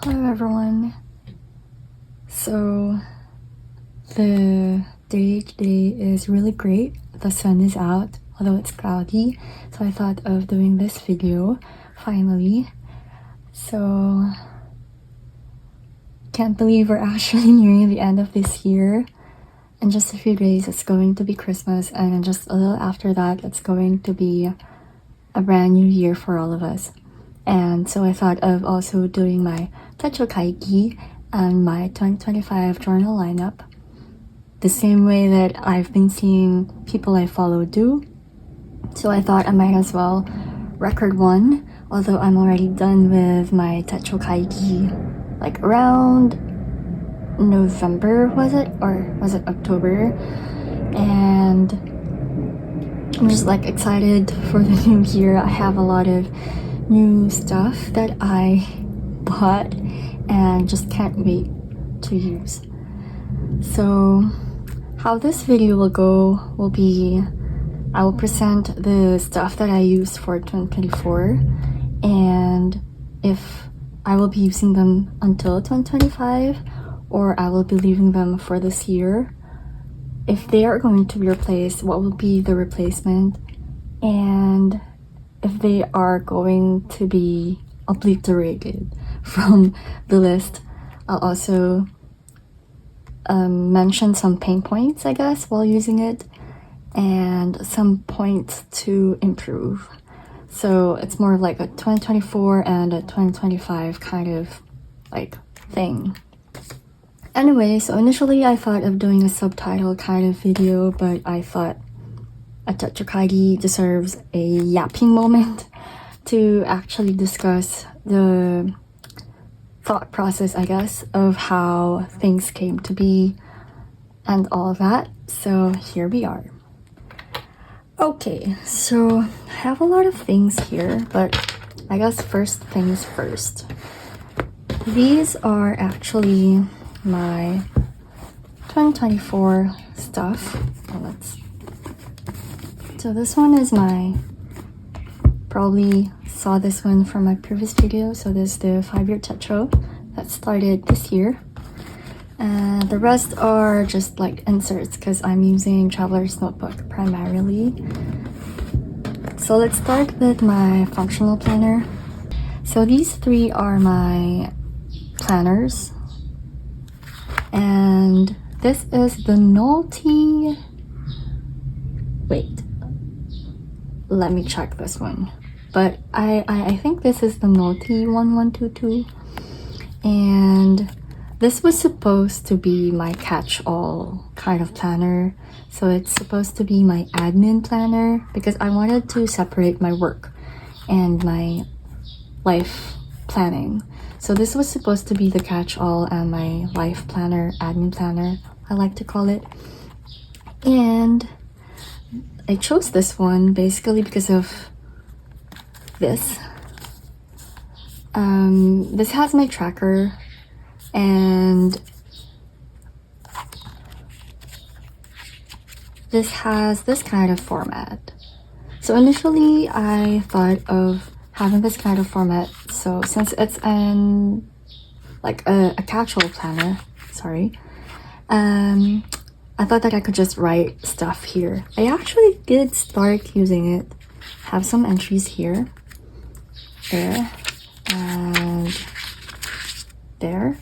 Hello everyone. So the day today is really great. The sun is out, although it's cloudy. So I thought of doing this video finally. So can't believe we're actually nearing the end of this year. In just a few days it's going to be Christmas, and in just a little after that it's going to be a brand new year for all of us. And so I thought of also doing my Techo Kaigi and my 2025 journal lineup the same way that I've been seeing people I follow do. So I thought I might as well record one, although I'm already done with my Techo Kaigi like around November, was it? Or was it October? And I'm just like excited for the new year. I have a lot of new stuff that I bought and just can't wait to use. So how this video will go will be I will present the stuff that I used for 2024 and if I will be using them until 2025 or I will be leaving them for this year. If they are going to be replaced, what will be the replacement, and if they are going to be obliterated from the list. I'll also mention some pain points, I guess, while using it, and some points to improve. So it's more like a 2024 and a 2025 kind of like thing. Anyway, so initially I thought of doing a subtitle kind of video, but I thought a Techo Kaigi deserves a yapping moment to actually discuss the thought process, I guess, of how things came to be and all of that. So here we are. Okay, so I have a lot of things here, but I guess first things first. These are actually my 2024 stuff. So this one is probably saw this one from my previous video. So this is the 5-year Techo that started this year. And the rest are just like inserts because I'm using Traveler's Notebook primarily. So let's start with my functional planner. So these three are my planners. And this is the Nolte. Wait. Let me check this one. But I think this is the Nolte 1122. And this was supposed to be my catch-all kind of planner. So it's supposed to be my admin planner because I wanted to separate my work and my life planning. So this was supposed to be the catch-all and my life planner, admin planner, I like to call it. And I chose this one basically because of this. This has my tracker and this has this kind of format. So initially I thought of having this kind of format. So since it's like a catch-all planner, I thought that I could just write stuff here. I actually did start using it. Have some entries here, there, and there.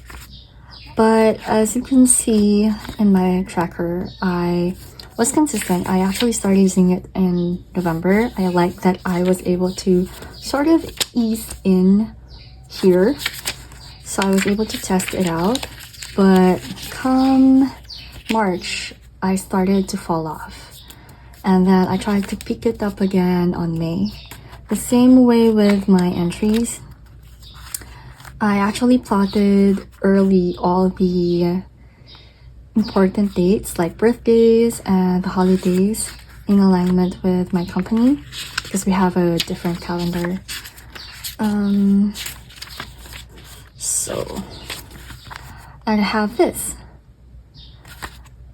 But as you can see in my tracker, I was consistent. I actually started using it in November. I like that I was able to sort of ease in here. So I was able to test it out. But come March, I started to fall off. And then I tried to pick it up again on May. The same way with my entries. I actually plotted early all the important dates like birthdays and the holidays in alignment with my company because we have a different calendar. And I have this.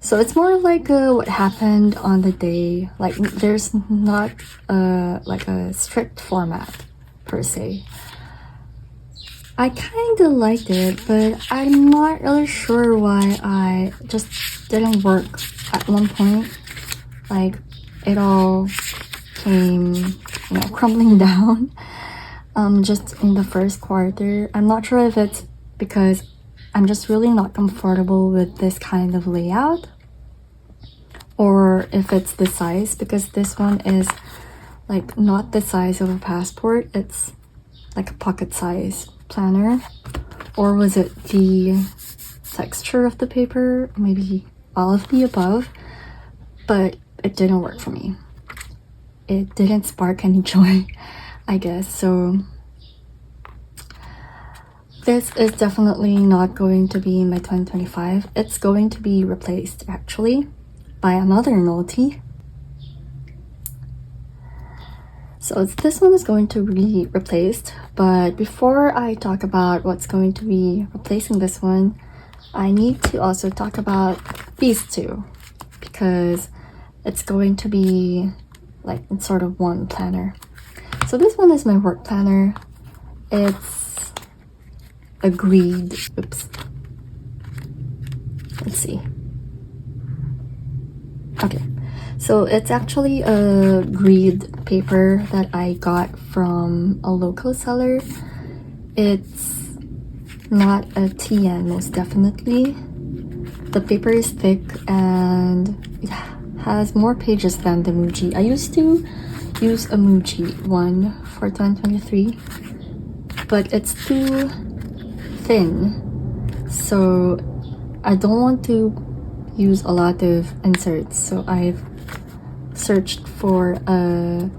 So it's more like what happened on the day. Like there's not like a strict format per se. I kind of liked it, but I'm not really sure why I just didn't work at one point. Like, it all came, crumbling down just in the first quarter. I'm not sure if it's because I'm just really not comfortable with this kind of layout, or if it's the size, because this one is like not the size of a passport, it's like a pocket size planner. Or was it the texture of the paper? Maybe all of the above, but it didn't work for me. It didn't spark any joy, I guess. So this is definitely not going to be in my 2025. It's going to be replaced actually by another novelty. So this one is going to be replaced, but before I talk about what's going to be replacing this one, I need to also talk about these two, because it's going to be like in sort of one planner. So this one is my work planner. It's agreed. Oops. Let's see. Okay. So it's actually a grid paper that I got from a local seller. It's not a TN, most definitely. The paper is thick and it has more pages than the Muji. I used to use a Muji one for 2023, but it's too thin. So I don't want to use a lot of inserts. So I've searched for a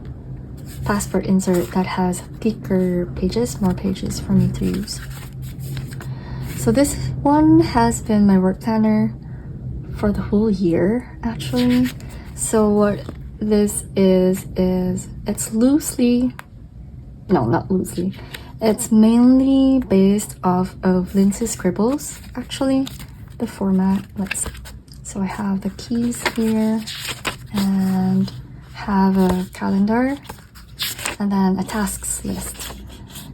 passport insert that has thicker pages, more pages for me to use. So this one has been my work planner for the whole year actually. So what this is it's loosely, no, not loosely, it's mainly based off of Lindsay Scribbles actually, the format. Let's see. So I have the keys here and have a calendar and then a tasks list.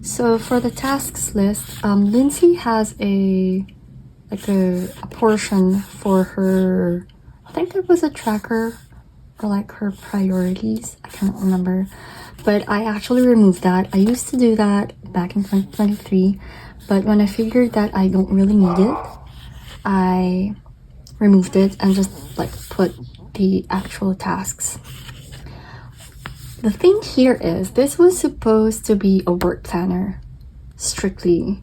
So for the tasks list, Lindsay has a portion for her, I think it was a tracker or like her priorities, I can't remember, but I actually removed that. I used to do that back in 2023, but when I figured that I don't really need it, I removed it and just like put the actual tasks. The thing here is this was supposed to be a work planner strictly,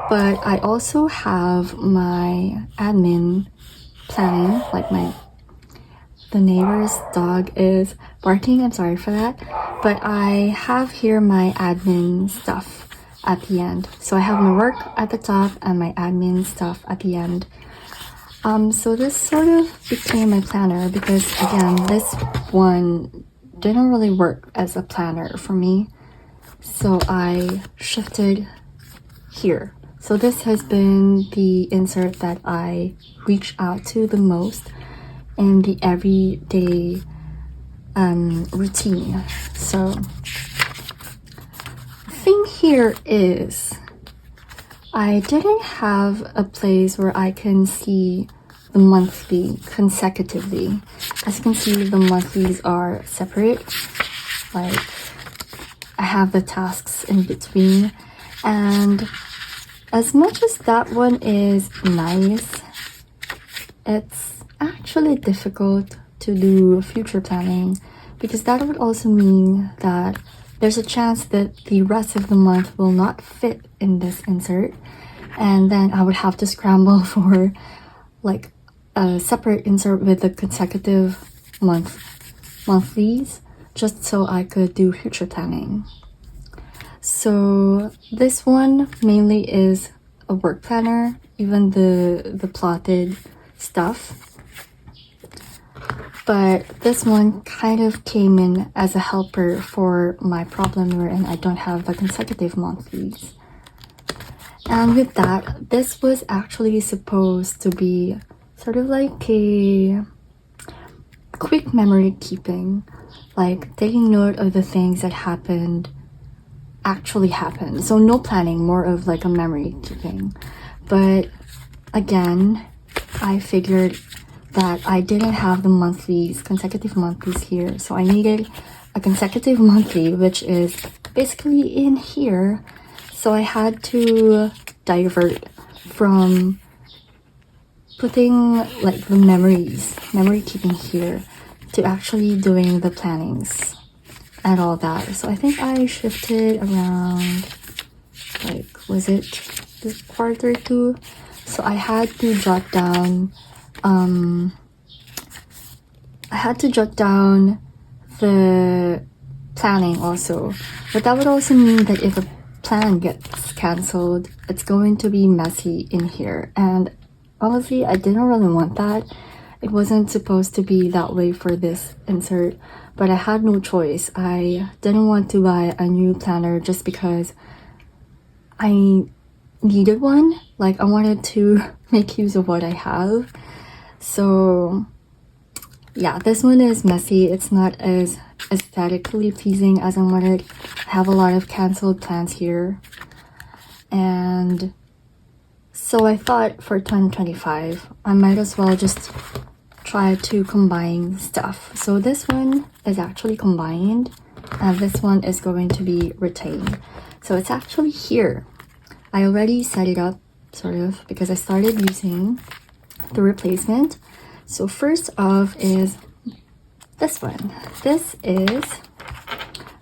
but I also have my admin planning, like the neighbor's dog is barking, I'm sorry for that, but I have here my admin stuff at the end. So I have my work at the top and my admin stuff at the end. So this sort of became my planner because again, this one didn't really work as a planner for me. So I shifted here. So this has been the insert that I reach out to the most in the everyday routine. So the thing here is I didn't have a place where I can see the monthly consecutively. As you can see, the monthlies are separate. Like I have the tasks in between, and as much as that one is nice, it's actually difficult to do future planning because that would also mean that there's a chance that the rest of the month will not fit in this insert, and then I would have to scramble for like a separate insert with the consecutive monthlies just so I could do future planning. So this one mainly is a work planner, even the plotted stuff. But this one kind of came in as a helper for my problem wherein I don't have the consecutive monthlies. And with that, this was actually supposed to be sort of like a quick memory keeping, like taking note of the things that happened actually happened. So no planning, more of like a memory keeping. But again, I figured that I didn't have the monthlies, consecutive monthlies here. So I needed a consecutive monthly, which is basically in here. So I had to divert from putting like the memory keeping here, to actually doing the plannings and all that. So I think I shifted around, like, was it this quarter two? So I had to jot down the planning also. But that would also mean that if a plan gets cancelled, it's going to be messy in here. And honestly, I didn't really want that. It wasn't supposed to be that way for this insert, but I had no choice. I didn't want to buy a new planner just because I needed one. Like, I wanted to make use of what I have. So yeah, this one is messy. It's not as aesthetically pleasing as I wanted. I have a lot of canceled plans here. And so I thought for 2025, I might as well just try to combine stuff. So this one is actually combined, and this one is going to be retained. So it's actually here. I already set it up, sort of, because I started using the replacement. So first off is this one. This is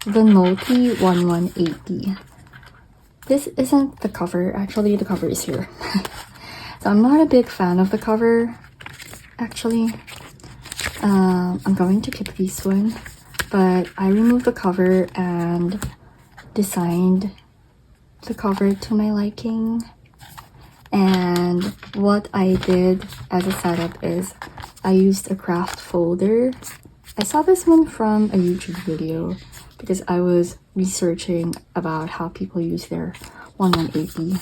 the Noti 1180. This isn't the cover. Actually, the cover is here. So I'm not a big fan of the cover, actually. I'm going to keep this one, but I removed the cover and designed the cover to my liking. And what I did as a setup is I used a craft folder. I saw this one from a YouTube video because I was researching about how people use their 1180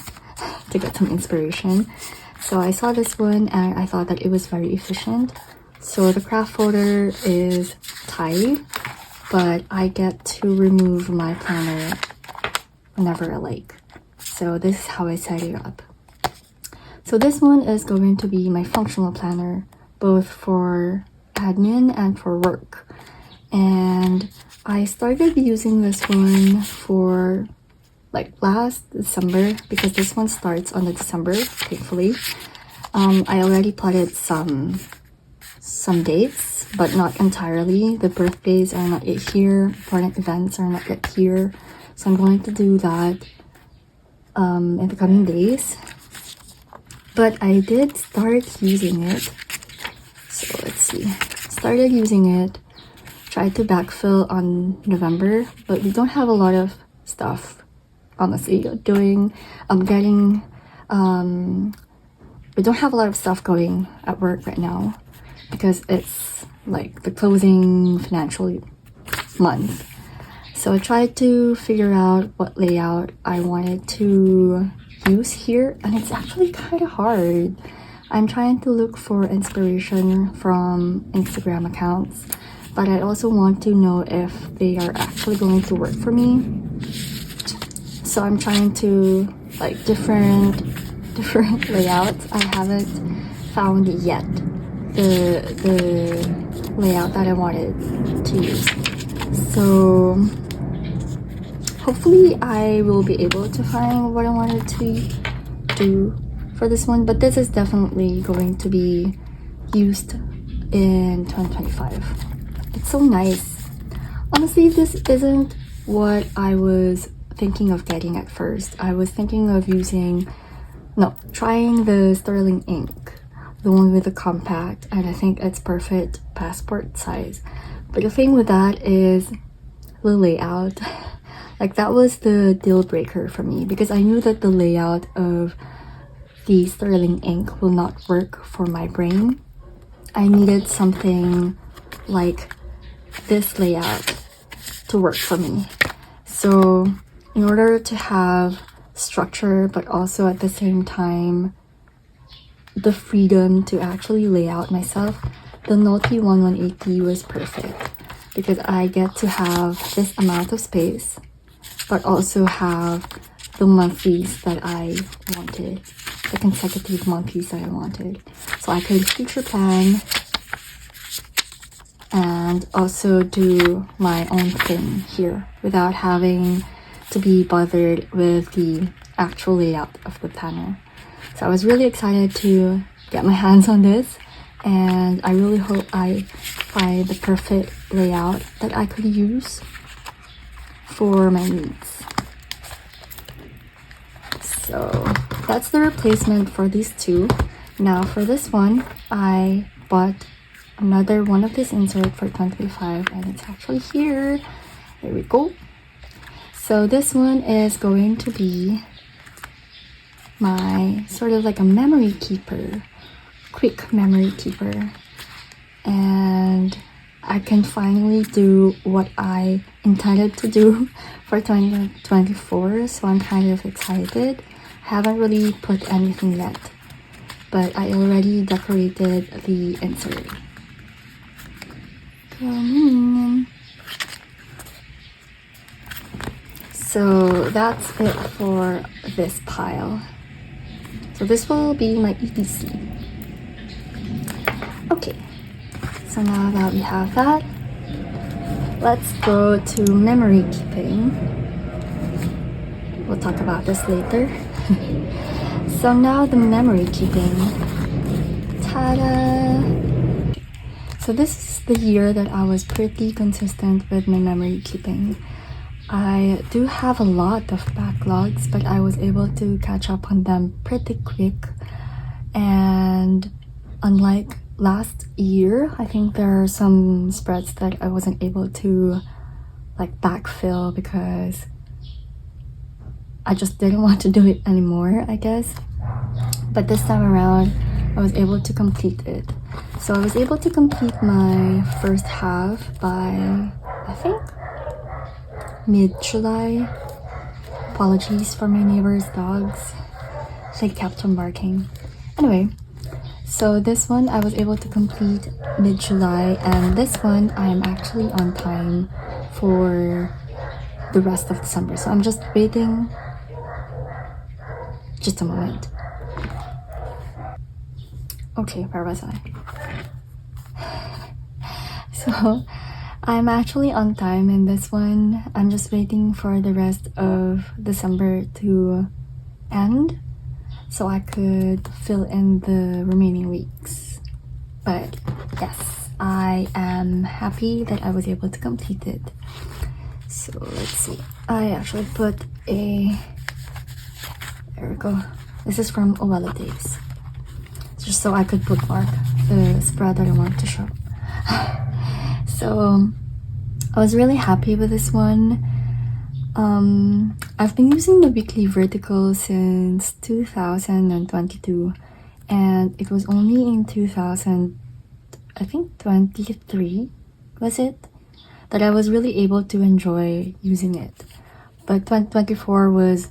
to get some inspiration. So I saw this one and I thought that it was very efficient. So the craft folder is tied, but I get to remove my planner whenever I like. So this is how I set it up. So this one is going to be my functional planner, both for admin and for work. And I started using this one for like last December, because this one starts on the December, thankfully. I already plotted some dates, but not entirely. The birthdays are not yet here, important events are not yet here. So I'm going to do that in the coming days. But I did start using it. So let's see. Started using it. Tried to backfill on November, but we don't have a lot of stuff, honestly. We don't have a lot of stuff going at work right now because it's like the closing financial month. So I tried to figure out what layout I wanted to use here, and it's actually kind of hard. I'm trying to look for inspiration from Instagram accounts, but I also want to know if they are actually going to work for me. So I'm trying to like different layouts. I haven't found yet the layout that I wanted to use. So hopefully I will be able to find what I wanted to do for this one, but this is definitely going to be used in 2025. It's so nice. Honestly, this isn't what I was thinking of getting at first. I was thinking of trying the sterling ink, the one with the compact, and I think it's perfect passport size. But the thing with that is the layout. Like, that was the deal breaker for me, because I knew that the layout of the sterling ink will not work for my brain. I needed something like this layout to work for me. So in order to have structure, but also at the same time the freedom to actually lay out myself, the Noti 1180 was perfect, because I get to have this amount of space but also have the monthlies that I wanted, the consecutive monthlies that I wanted. So I could future plan and also do my own thing here without having to be bothered with the actual layout of the panel. So I was really excited to get my hands on this, and I really hope I find the perfect layout that I could use for my needs. So that's the replacement for these two. Now for this one, I bought another one of this insert for 25, and it's actually here. There we go. So this one is going to be my sort of like a memory keeper, quick memory keeper, and I can finally do what I intended to do for 2024, so I'm kind of excited. I haven't really put anything yet, but I already decorated the insert. So that's it for this pile. So this will be my ETC. Okay, so now that we have that, let's go to memory keeping. We'll talk about this later. So now the memory keeping. Ta-da! So this is the year that I was pretty consistent with my memory keeping. I do have a lot of backlogs, but I was able to catch up on them pretty quick. And unlike last year, I think there are some spreads that I wasn't able to like backfill because I just didn't want to do it anymore, I guess. But this time around, I was able to complete it. So I was able to complete my first half by, I think, mid-July. Apologies for my neighbor's dogs. They kept on barking. Anyway, so this one I was able to complete mid-July, and this one I am actually on time for the rest of December. So I'm just waiting. Just a moment. Okay, where was I? So I'm actually on time in this one. I'm just waiting for the rest of December to end so I could fill in the remaining weeks. But yes, I am happy that I was able to complete it. So let's see. I actually put a... There we go. This is from Owella Days. Just so I could bookmark the spread that I want to show. So I was really happy with this one. I've been using the weekly vertical since 2022, and it was only in 2023 was it, that I was really able to enjoy using it. But 2024 was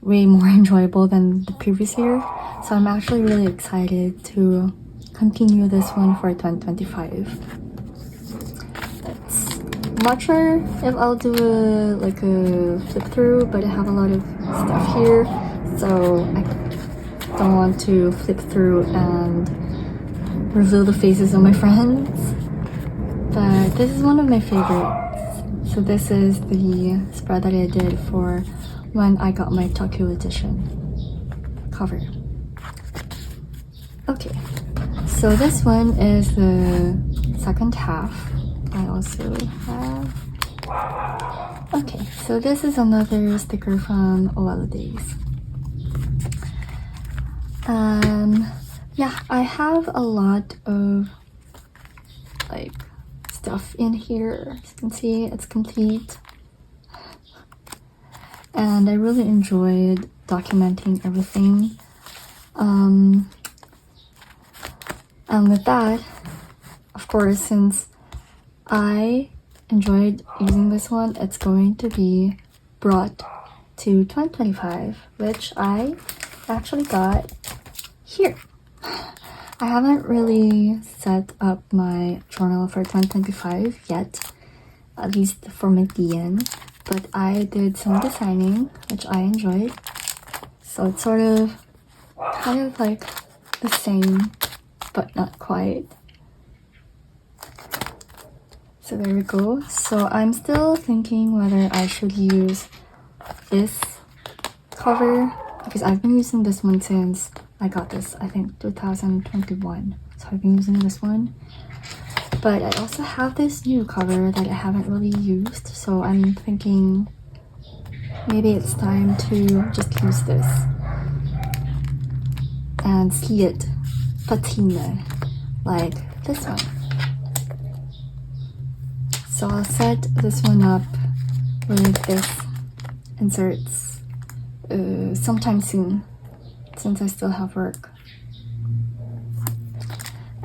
way more enjoyable than the previous year, so I'm actually really excited to continue this one for 2025. I'm not sure if I'll do a flip through, but I have a lot of stuff here, so I don't want to flip through and reveal the faces of my friends. But this is one of my favorites. So this is the spread that I did for when I got my Tokyo edition cover. Okay, so this one is the second half. I also have... Okay, so this is another sticker from Owella Days. Yeah, I have a lot of like stuff in here. As you can see, it's complete. And I really enjoyed documenting everything. And with that, of course, since I enjoyed using this one, it's going to be brought to 2025, which I actually got here. I haven't really set up my journal for 2025 yet, at least for my DN, but I did some designing, which I enjoyed. So it's sort of kind of like the same, but not quite. So there we go. So I'm still thinking whether I should use this cover, because I've been using this one since I got this, I think 2021. So I've been using this one. But I also have this new cover that I haven't really used, so I'm thinking maybe it's time to just use this and see it patina like this one. So I'll set this one up with this inserts sometime soon, since I still have work.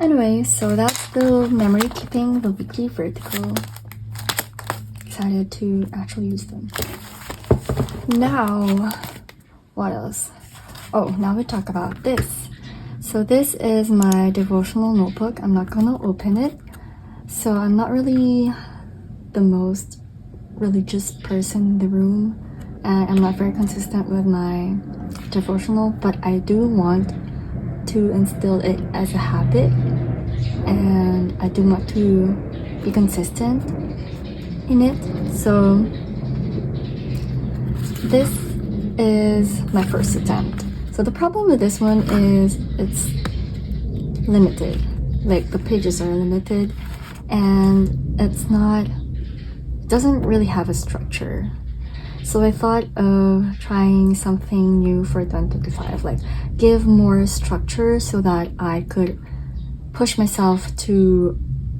Anyway, so that's the memory keeping, the weekly vertical. Excited to actually use them. Now, what else? Oh, now we talk about this. So this is my devotional notebook. I'm not gonna open it. So I'm not really the most religious person in the room, and I'm not very consistent with my devotional, but I do want to instill it as a habit, and I do want to be consistent in it. So this is my first attempt. So the problem with this one is it's limited, like the pages are limited, and it doesn't really have a structure. So I thought of trying something new for 2025, like give more structure so that I could push myself to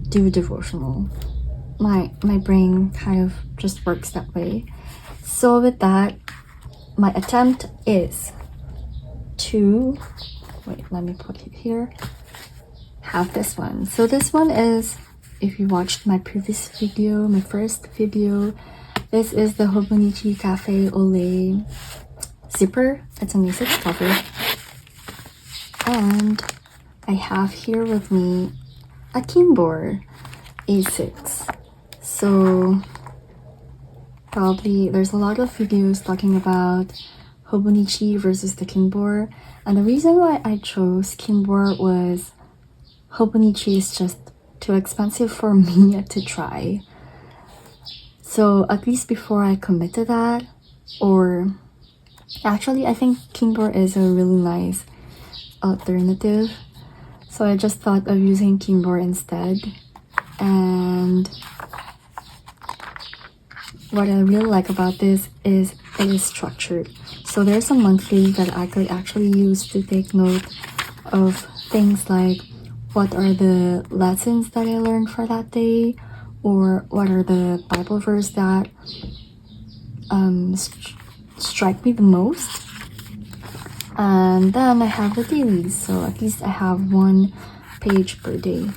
do devotional. My brain kind of just works that way. So with that, my attempt is to, wait, let me put it here, have this one. So this one is, if you watched my previous video, my first video, this is the Hobonichi Cafe Olay zipper. It's an A6 cover. And I have here with me a Kinbor A6. So probably there's a lot of videos talking about Hobonichi versus the Kinbor. And the reason why I chose Kinbor was Hobonichi is just too expensive for me to try. So at least before I commit to that, or actually I think Kinbor is a really nice alternative. So I just thought of using Kinbor instead. And what I really like about this is it is structured. So there's a monthly that I could actually use to take note of things like what are the lessons that I learned for that day, or what are the Bible verse that strike me the most. And then I have the dailies, so at least I have 1 page per day.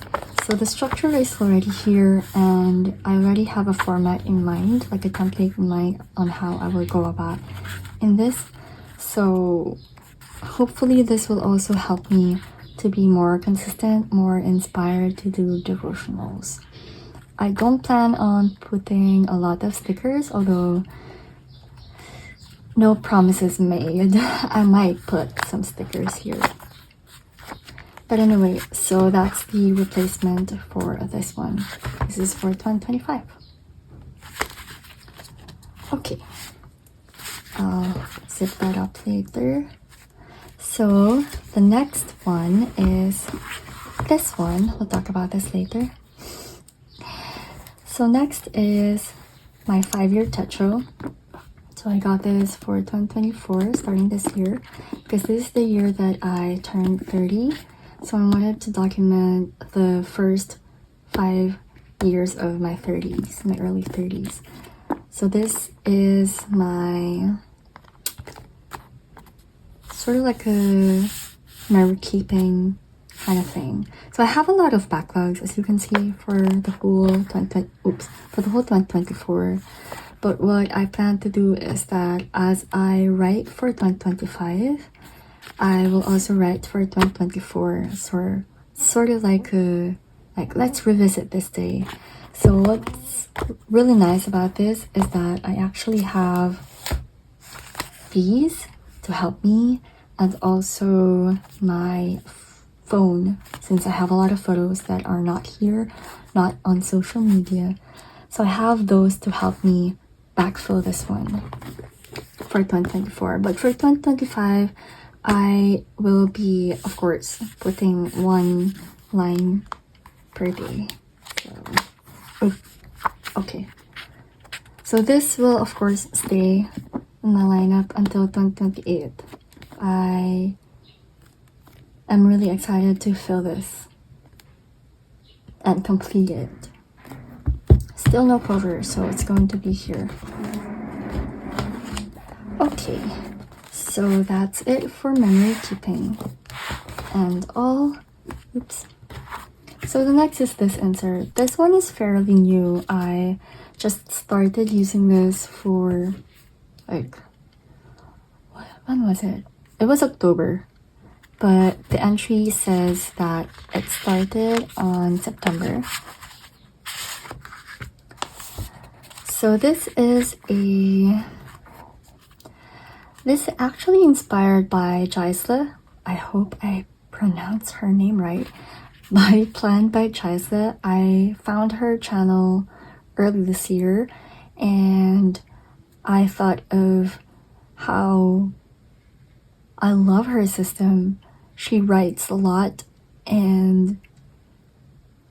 So the structure is already here, and I already have a format in mind, like a template in mind on how I will go about in this. So hopefully this will also help me to be more consistent, more inspired to do devotionals. I don't plan on putting a lot of stickers, although no promises made. I might put some stickers here. But anyway, so that's the replacement for this one. This is for 2025. Okay, I'll zip that up later. So the next one is this one. We'll talk about this later. So next is my 5-year Techo. So I got this for 2024, starting this year, because this is the year that I turned 30. So I wanted to document the first 5 years of my 30s, my early 30s. So this is my sort of like a memory keeping kind of thing. So I have a lot of backlogs, as you can see, for the whole 2024. But what I plan to do is that as I write for 2025, I will also write for 2024. So sort of like let's revisit this day. So what's really nice about this is that I actually have these to help me, and also my phone, since I have a lot of photos that are not here, not on social media. So I have those to help me backfill this one for 2024. But for 2025, I will be, of course, putting one line per day. So, okay. So this will, of course, stay in my lineup until 2028. I am really excited to fill this and complete it. Still no cover, so it's going to be here. Okay, so that's it for memory keeping and all. Oops. So the next is this insert. This one is fairly new. I just started using this for like, when was it? It was October, but the entry says that it started on September. So this is actually inspired by Jaisla. I hope I pronounce her name right. By Planned by Jaisla. I found her channel early this year, and I thought of how I love her system. She writes a lot, and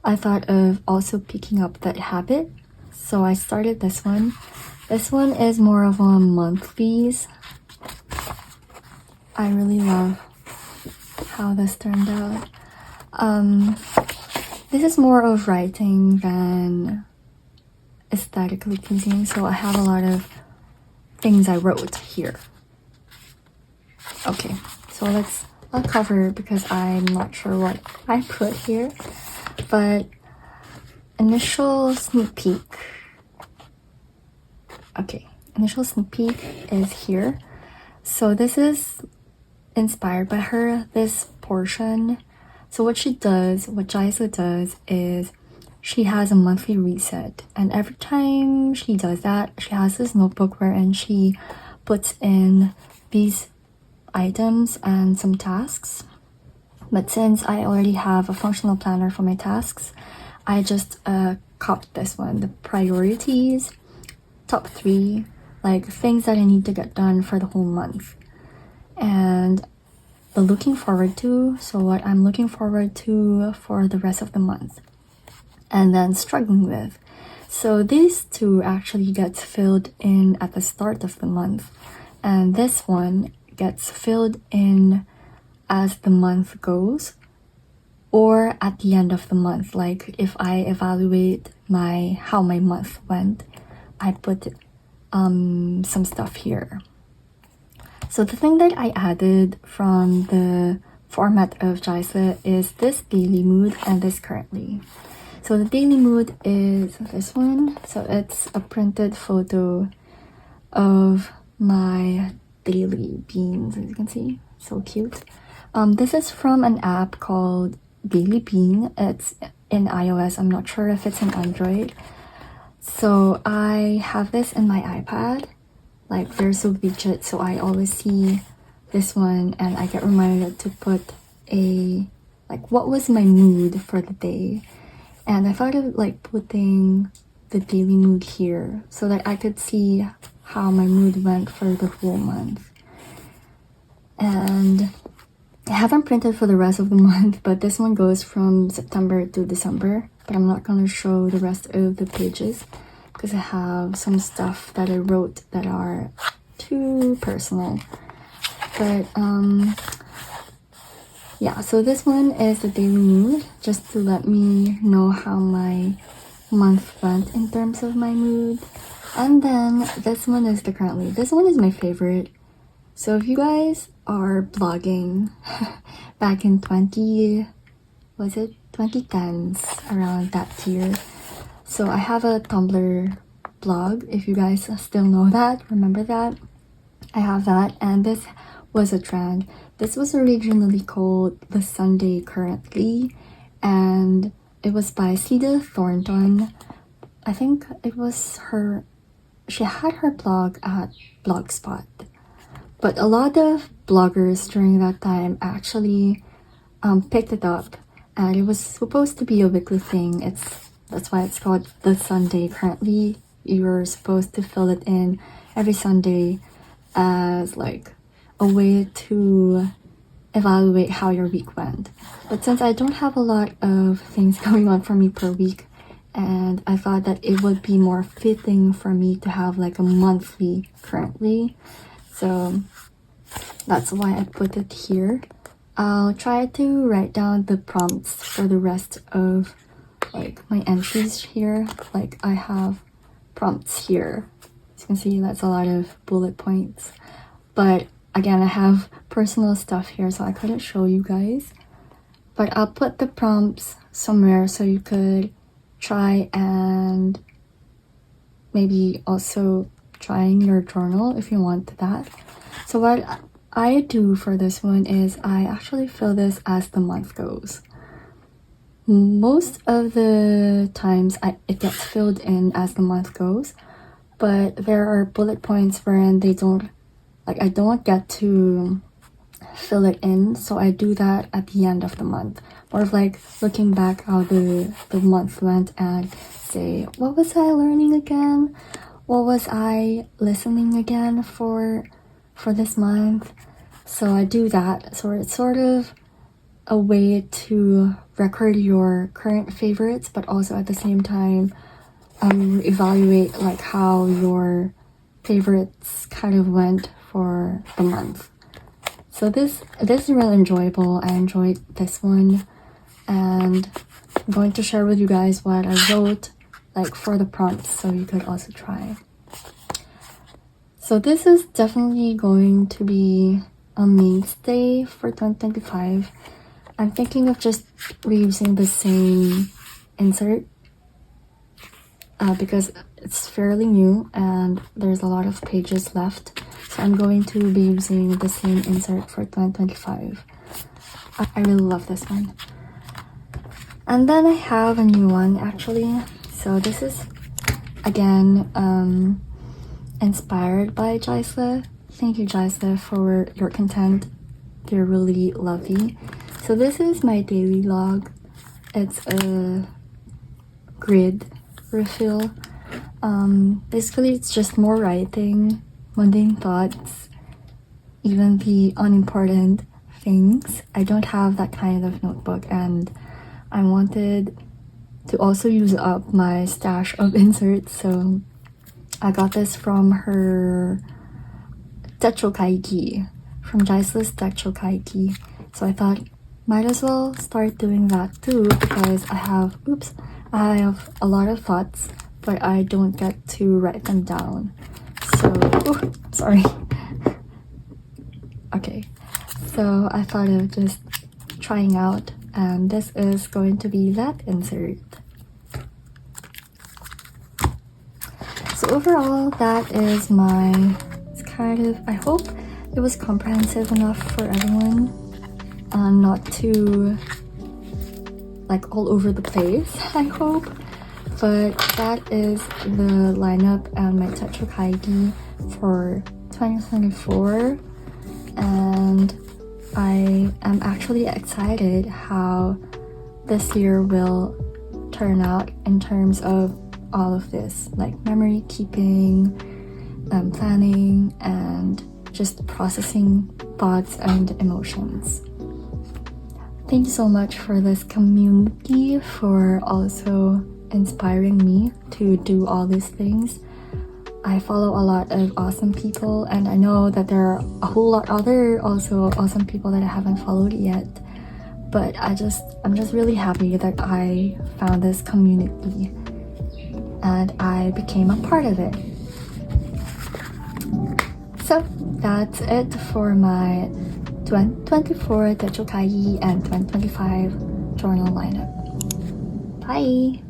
I thought of also picking up that habit. So I started this one. This one is more of a monthlies. I really love how this turned out. This is more of writing than aesthetically pleasing, so I have a lot of things I wrote here. Okay, so I'll cover because I'm not sure what I put here, but initial sneak peek. Okay, initial sneak peek is here. So this is inspired by her, this portion. So what Jaisla does is she has a monthly reset, and every time she does that, she has this notebook wherein she puts in these items and some tasks. But since I already have a functional planner for my tasks, I just copied this one, the priorities, top 3, like things that I need to get done for the whole month, and the looking forward to, so what I'm looking forward to for the rest of the month, and then struggling with. So these two actually gets filled in at the start of the month, and this one gets filled in as the month goes, or at the end of the month. Like if I evaluate how my month went, I put some stuff here. So the thing that I added from the format of Jaisla is this daily mood and this currently. So the daily mood is this one. So it's a printed photo of my daily beans, as you can see. So cute. This is from an app called Daily Bean. It's in iOS. I'm not sure if it's in Android. So I have this in my iPad. Like there's a widget, so I always see this one and I get reminded to put what was my mood for the day. And I thought of like putting the daily mood here so that I could see how my mood went for the whole month. And I haven't printed for the rest of the month, but this one goes from September to December, but I'm not gonna show the rest of the pages because I have some stuff that I wrote that are too personal. But yeah, so this one is the daily mood, just to let me know how my month went in terms of my mood. And then this one is the currently. This one is my favorite. So if you guys are blogging back in 2010s, around that year. So I have a Tumblr blog, if you guys still know that, remember that. I have that, and this was a trend. This was originally called The Sunday Currently, and it was by Cedar Thornton, I think it was her, she had her blog at Blogspot. But a lot of bloggers during that time actually picked it up, and it was supposed to be a weekly thing. That's why it's called The Sunday. Currently, you're supposed to fill it in every Sunday as like a way to evaluate how your week went. But since I don't have a lot of things going on for me per week, and I thought that it would be more fitting for me to have like a monthly currently, so that's why I put it here. I'll try to write down the prompts for the rest of like my entries here. Like I have prompts here. As you can see, that's a lot of bullet points. But again, I have personal stuff here, so I couldn't show you guys. But I'll put the prompts somewhere so you could try and maybe also try in your journal if you want that. So what I do for this one is I actually fill this as the month goes. Most of the times it gets filled in as the month goes, but there are bullet points wherein I don't get to fill it in, so I do that at the end of the month. More of like looking back how the month went and say, what was I learning again? What was I listening again for this month? So I do that. So it's sort of a way to record your current favorites, but also at the same time evaluate like how your favorites kind of went for the month. So this is really enjoyable. I enjoyed this one, and I'm going to share with you guys what I wrote like for the prompts so you could also try. So this is definitely going to be a mainstay for 2025. I'm thinking of just reusing the same insert because it's fairly new and there's a lot of pages left. So I'm going to be using the same insert for 2025. I really love this one. And then I have a new one actually. So this is again inspired by Jaisla. Thank you, Jaisla, for your content. They're really lovely. So this is my daily log. It's a grid refill. Basically, it's just more writing, mundane thoughts, even the unimportant things. I don't have that kind of notebook, and I wanted to also use up my stash of inserts, so I got this from her Techo Kaigi, from Jaisla's Techo Kaigi. So I thought might as well start doing that too, because I have a lot of thoughts, but I don't get to write them down. So sorry. Okay, so I thought of just trying out, and this is going to be that insert. So overall, that is I hope it was comprehensive enough for everyone, not too like all over the place, I hope. But that is the lineup and my Techo Kaigi for 2024, and I am actually excited how this year will turn out in terms of all of this, like memory keeping, planning, and just processing thoughts and emotions. Thank you so much for this community, for also inspiring me to do all these things. I follow a lot of awesome people, and I know that there are a whole lot other also awesome people that I haven't followed yet, but I'm just really happy that I found this community and I became a part of it. So that's it for my 2024 Techo Kaigi and 2025 journal lineup. Bye!